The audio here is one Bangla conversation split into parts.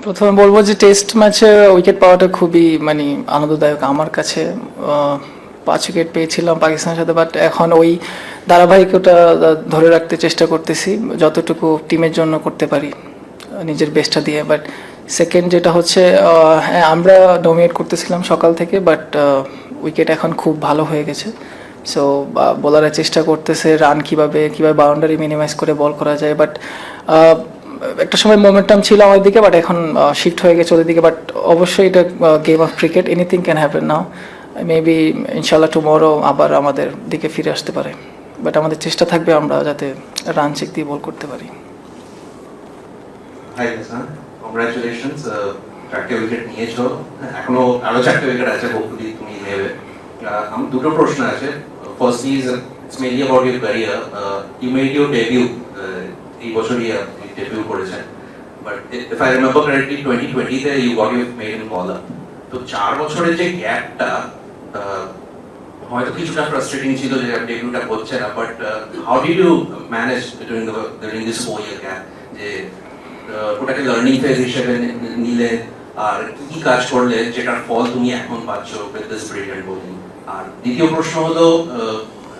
প্রথমে বলবো যে টেস্ট ম্যাচে উইকেট পাওয়াটা খুবই মানে আনন্দদায়ক আমার কাছে। 5 উইকেট পেয়েছিলাম পাকিস্তানের সাথে, বাট এখন ওই ধারাবাহিকতা ধরে রাখতে চেষ্টা করতেছি যতটুকু টিমের জন্য করতে পারি নিজের বেস্টটা দিয়ে। বাট সেকেন্ড যেটা হচ্ছে, হ্যাঁ আমরা ডমিনেট করতেছিলাম সকাল থেকে, বাট উইকেট এখন খুব ভালো হয়ে গেছে। সো বোলাররা চেষ্টা করতেছে রান কীভাবে বাউন্ডারি মিনিমাইজ করে বল করা যায়। বাট একটা সময় মোমেন্টাম ছিল আমার দিকে, বাট এখন শিফট হয়ে গেছে ওদের দিকে। বাট অবশ্যই এটা game of cricket, anything can happen now. Maybe ইনশাল্লাহ টুমরো আবার আমাদের দিকে ফিরে আসতে পারে, বাট আমাদের চেষ্টা থাকবে আমরা যাতে রান চেক দিয়ে বল করতে পারি। হাই হাসান, কংগ্রাচুলেশনস, 4টে উইকেট নিয়েছো, এখনো আরো 4টে উইকেট আছে, হোপফুলি তুমি নেবে। আমার দুটো প্রশ্ন আছে। First is it's mainly about your career. You made your debut এই বছরই ডেবিউ করেছেন, but if I remember correctly 2020 তে you got your maiden বলার। তো 4 বছরের যে গ্যাপটা হয়তো কিছুটা ফ্রাস্ট্রেটিং ছিল যে ডেবিউটা হচ্ছে না, but how did you manage during this 4 year gap, যে ওটাকে লার্নিং ফেজ হিসেবে নিলে আর কি কাজ করলে যেটার ফল তুমি এখন পাচ্ছ উইথ দিস ব্রিলিয়ান্ট বোলিং? আর দ্বিতীয় প্রশ্ন হলো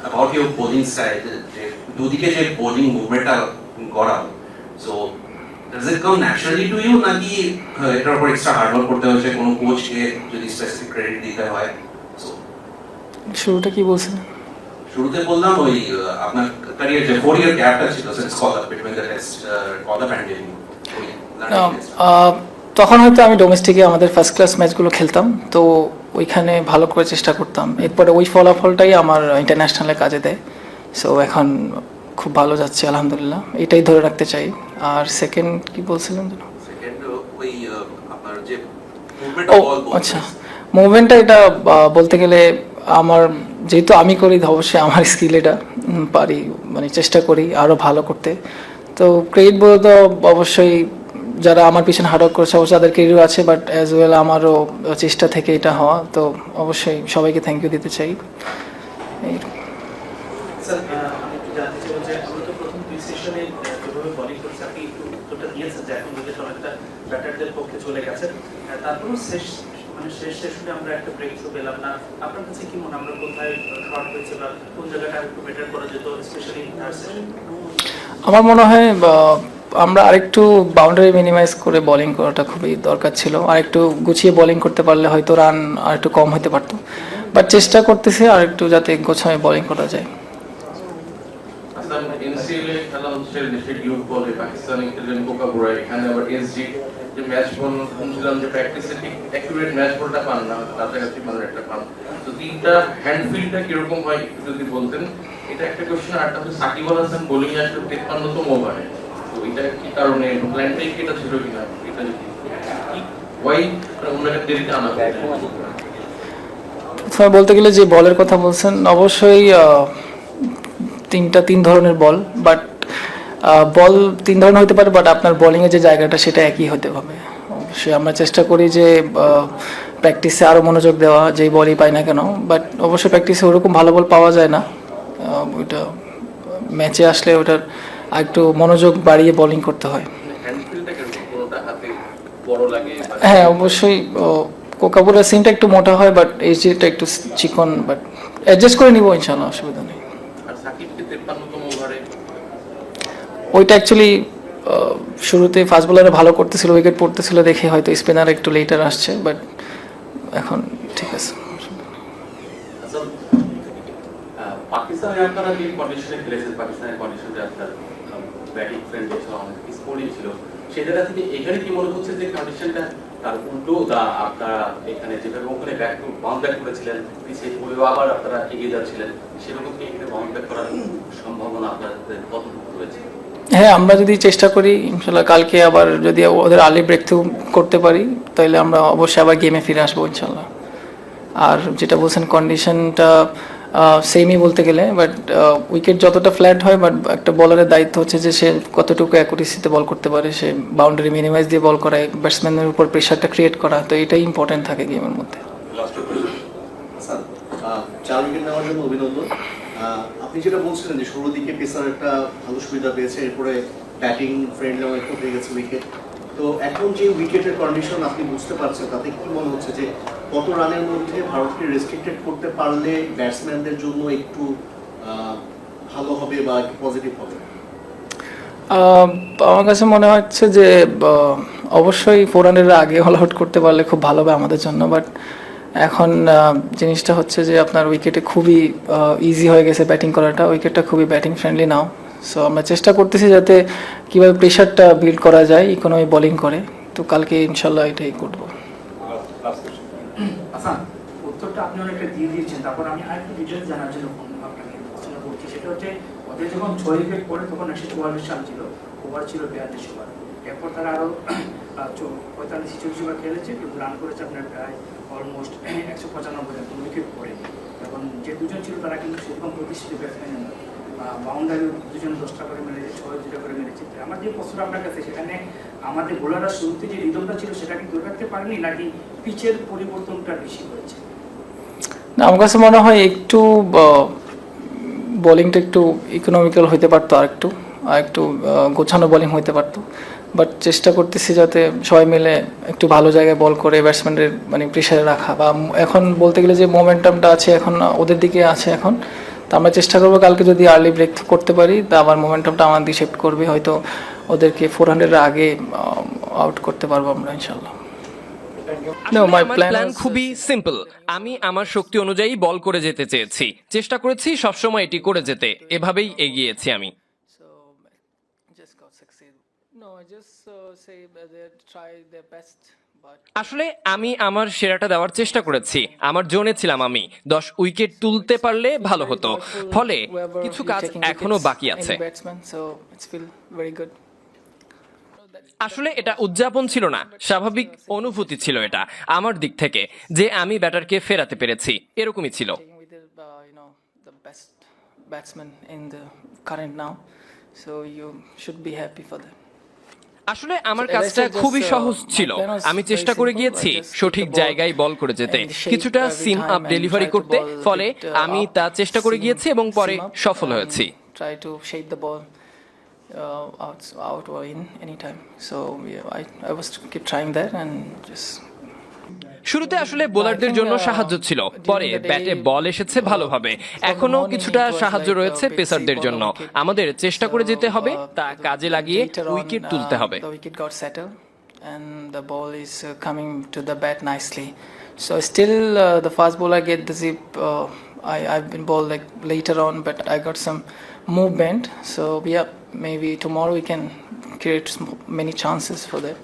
অ্যাবাউট ইউর বোলিং স্টাইল, যে দুদিকে যে বোলিং মুভমেন্টটা করা, so does it come naturally to you, নাকি এটার উপর এক্সট্রা হার্ডওয়ার্ক করতে হচ্ছে, কোনো কোচকে যদি স্পেসিফিক ক্রেডিট দিতে হয়? শুরুটা কি বলছেন? শুরুতে বললাম ওই আপনার ক্যারিয়ার যে 4 ইয়ার গ্যাপটা ছিল since call up between the test call up and debut, তখন হয়তো আমি ডোমেস্টিকে আমাদের ফার্স্ট ক্লাস ম্যাচগুলো খেলতাম, তো ওইখানে ভালো করে চেষ্টা করতাম। এরপরে ওই ফলাফলটাই আমার ইন্টারন্যাশনালে কাজে দেয়। সো এখন খুব ভালো যাচ্ছে আলহামদুলিল্লাহ, এটাই ধরে রাখতে চাই। আর সেকেন্ড কি বলছিলেন? সেকেন্ড ওই আপনার যে ও আচ্ছা, মুভমেন্টটা এটা বলতে গেলে আমার যেহেতু আমি করি, অবশ্যই আমার স্কিল এটা পারি, মানে চেষ্টা করি আরও ভালো করতে। তো ক্রেডিট বলতে তো অবশ্যই যারা আমার পিছনে হার্ডওয়ার্ক করেছে অবশ্যই তাদের ক্রেডিট আছে, বাট অ্যাজ ওয়েল আমারও চেষ্টা থেকে এটা হওয়া, তো অবশ্যই সবাইকে থ্যাংক ইউ দিতে চাই। এই স্যার, আমি একটু জানতে চাই যে আমরা তো প্রথম 2 সেশনে যেভাবে বোলিং করছি, আপনি একটু উত্তরটা দিয়েছেন যে এখন উইকেট অনেকটা ব্যাটারদের পক্ষে চলে গেছে, তারপরেও শেষ সেশনে আমরা একটা ব্রেক থ্রু পেলাম না। আপনার কাছে কি মনে, আমরা কোথায় শর্ট হয়েছে বা কোন জায়গাটা একটু বেটার করা যেত, স্পেশালি থার্ড সেশন? আমার মনে হয় আমরা আরেকটু বাউন্ডারি মিনিমাইজ করে বোলিং করাটা খুবই দরকার ছিল। আরেকটু গুছিয়ে বোলিং করতে পারলে হয়তো রান আর একটু কম হতে পারতো, বাট চেষ্টা করতেছি আর একটু যাতে গোছায় বোলিং করা যায়। এনসিএল খেলা হচ্ছে দেশের ইউথ বলে, পাকিস্তানি খেলেন কোকাবুরা, এখানে আবার এসজি যে ম্যাচ বল শুনছিলাম যে প্র্যাকটিসে ঠিক অ্যাকুরেট ম্যাচ বলটা পান না, কাছাকাছি মানের একটা পান। তো তিনটা হ্যান্ডফিল্ডটা কিরকম হয় একটু যদি বলতেন, এটা একটা কোশ্চেন। আরটা হচ্ছে সাকিব আল হাসান বোলিং আসলে 53তম ওভারে, তো এটা কি কারণে প্ল্যানটাই কি এটা ছিল কিনা, এটা যদি ওয়াই ওনাকে দেরিতে আনা হয়? প্রথমে বলতে গেলে যে বলের কথা বলছেন, অবশ্যই তিন ধরনের বল, বাট বল 3 ধরনের হতে পারে, বাট আপনার বোলিংয়ের যে জায়গাটা সেটা একই হতে হবে। অবশ্যই আমরা চেষ্টা করি যে প্র্যাকটিসে আরও মনোযোগ দেওয়া, যেই বলই পাই না কেন, বাট অবশ্যই প্র্যাকটিসে ওরকম ভালো বল পাওয়া যায় না। ওইটা ম্যাচে আসলে ওটার একটু মনোযোগ বাড়িয়ে বোলিং করতে হয়। হ্যাঁ অবশ্যই, কোকাবুরা সিমটা একটু মোটা হয়, বাট এইচডিটা একটু চিকন, বাট অ্যাডজাস্ট করে নিব ইনশাল্লাহ, অসুবিধা নেই। ওইটা অ্যাকচুয়ালি শুরুতে ফাস্ট বোলারে ভালো করতেছিল, উইকেট পড়তেছিল দেখে হয়তো স্পিনার একটু লেটার আসছে, বাট এখন ঠিক আছে। পাকিস্তানে আপনারা যে কন্ডিশনে খেলেছেন, পাকিস্তানের কন্ডিশনে আপনার ব্যাটিং ফ্রেন্ডলি ছিল, অনেক স্কোরিং ছিল, সেই জায়গা থেকে এখানে কি মনে হচ্ছে যে কন্ডিশনটা তার উল্টো, আপনারা এখানে যেভাবে ওখানে বাউন্ড ব্যাক করেছিলেন পিছিয়ে পড়েও আবার আপনারা এগিয়ে যাচ্ছিলেন, সেরকম কি এখানে বাউন্ড ব্যাক করার সম্ভাবনা আপনাদের কতটুকু রয়েছে? হ্যাঁ, আমরা যদি চেষ্টা করি ইনশাল্লাহ কালকে আবার যদি ওদের আর্লি ব্রেক থ্রু করতে পারি, তাহলে আমরা অবশ্যই আবার গেমে ফিরে আসবো ইনশাল্লাহ। আর যেটা বলছেন কন্ডিশনটা সেমই বলতে গেলে, বাট উইকেট যতটা ফ্ল্যাট হয়, বাট একটা বলারের দায়িত্ব হচ্ছে যে সে কতটুকু অ্যাকুরেসিতে বল করতে পারে, সে বাউন্ডারি মিনিমাইজ দিয়ে বল করা, ব্যাটসম্যানের উপর প্রেশারটা ক্রিয়েট করা, তো এটাই ইম্পর্টেন্ট থাকে গেমের মধ্যে। 4 উইকেট নেওয়ার জন্য অভিনন্দন। আপনি যেটা বলছিলেন যে শুরুর দিকে পেসার একটা ভালো সুবিধা পেয়েছে, এরপরে ব্যাটিং ফ্রেন্ডলি অনেকটা হয়ে গেছে উইকেট, তো এখন যে উইকেটের কন্ডিশন আপনি বুঝতে পারছেন, তাতে কি মনে হচ্ছে যে কত রানের মধ্যে ভারতকে রেস্ট্রিক্টেড করতে পারলে ব্যাটসম্যানদের জন্য একটু ভালো হবে বা একটু পজিটিভ হবে? আহ, আমার কাছে মনে হচ্ছে যে অবশ্যই 400 আগে অল আউট করতে পারলে খুব ভালো হবে আমাদের জন্য, বাট এখন জিনিসটা হচ্ছে যে আপনার উইকেটে খুবই ইজি হয়ে গেছে ব্যাটিং করাটা, উইকেটটা খুবই ব্যাটিং ফ্রেন্ডলি নাও। সো আমরা চেষ্টা করতেছি যাতে কীভাবে প্রেশারটা বিল্ড করা যায় ইকোনমি বোলিং করে, তো কালকে ইনশাল্লাহ এটাই করবো। আচ্ছা, উত্তরটা আপনি অনেকটা দিয়ে দিয়েছেন, তারপর আমি আরেকটু ডিটেলস জানার জন্য আপনাকে প্রশ্ন করছি। সেটা হচ্ছে ওদের যখন 6 উইকেট পড়ে তখন 144 রান ছিল, ওভার ছিল 42 ওভার। এরপর তারা আরও 45-46 ওভার খেলেছে, কিন্তু রান করেছে আপনার প্রায় অলমোস্ট 195 রান, উইকেট পড়ে। এখন যে দুজন ছিল তারা কিন্তু সেরকম প্রতিষ্ঠিত ব্যাটসম্যান নয়, বাউন্ডারি দুজন 10টা করে মেরেছে, 6 করে মেরেছে। আমার যে প্রশ্নটা আপনার কাছে, সেখানে আমাদের বোলাররা শুরুতে যে রিদমটা ছিল সেটা কি ধরে রাখতে পারেনি, নাকি পিচের পরিবর্তনটা বেশি হয়েছে? না, আমার কাছে মনে হয় একটু বোলিংটা একটু ইকোনমিক্যাল হইতে পারতো, আর একটু গোছানো বোলিং হইতে পারতো, বাট চেষ্টা করতেছি যাতে সবাই মিলে একটু ভালো জায়গায় বল করে ব্যাটসম্যানদের মানে প্রেশারে রাখা, বা এখন বলতে গেলে যে মোমেন্টামটা আছে এখন ওদের দিকে আছে এখন, তো আমরা চেষ্টা করবো কালকে যদি আর্লি ব্রেক করতে পারি তা আবার মোমেন্টামটা আমার দিকে শিফট করবে, হয়তো ওদেরকে 400 আগে আউট করতে পারবো আমরা ইনশাল্লাহ। আসলে আমার প্ল্যান খুবই সিম্পল। আমি আমার শক্তি অনুযায়ী বল করে যেতে চেয়েছি, চেষ্টা করেছি সবসময় এটি করে যেতে, এভাবেই এগিয়েছি আমি। So just got succeed. No, I just say that they try their best, but আসলে আমি আমার সেরাটা দেওয়ার চেষ্টা করেছি, আমার জোনে ছিলাম আমি। 10 উইকেট তুলতে পারলে ভালো হতো, ফলে কিছু কাজ এখনো বাকি আছে। batsman, so it's feel very good. আসলে এটা উদযাপন ছিল না, স্বাভাবিক অনুভূতি ছিল এটা আমার দিক থেকে, যে আমি ব্যাটারকে ফেরাতে পেরেছি, এরকমই ছিল। Taking with the best batsman in the current now, so you should be happy for that. আসলে আমার কাজটা খুবই সহজ ছিল, আমি চেষ্টা করে গিয়েছি সঠিক জায়গায় বল করে যেতে, কিছুটা সিম আপ ডেলিভারি করতে, ফলে আমি তা চেষ্টা করে গিয়েছি এবং পরে সফল হয়েছি। Try to shape the ball out or in anytime. So yeah, I was to keep trying that and just. শুরুতে আসলে বোলারদের জন্য সাহায্য ছিল, পরে ব্যাটে বল এসেছে ভালোভাবে, এখনো কিছুটা সাহায্য রয়েছে পেসারদের জন্য। আমাদের চেষ্টা করে যেতে হবে, তা কাজে লাগিয়ে উইকেট তুলতে হবে। The wicket got settled and the ball is coming to the bat nicely. So still the fast bowler get the zip. I've been bowled like later on, but I got some movement. So yeah, maybe tomorrow we can create many chances for that.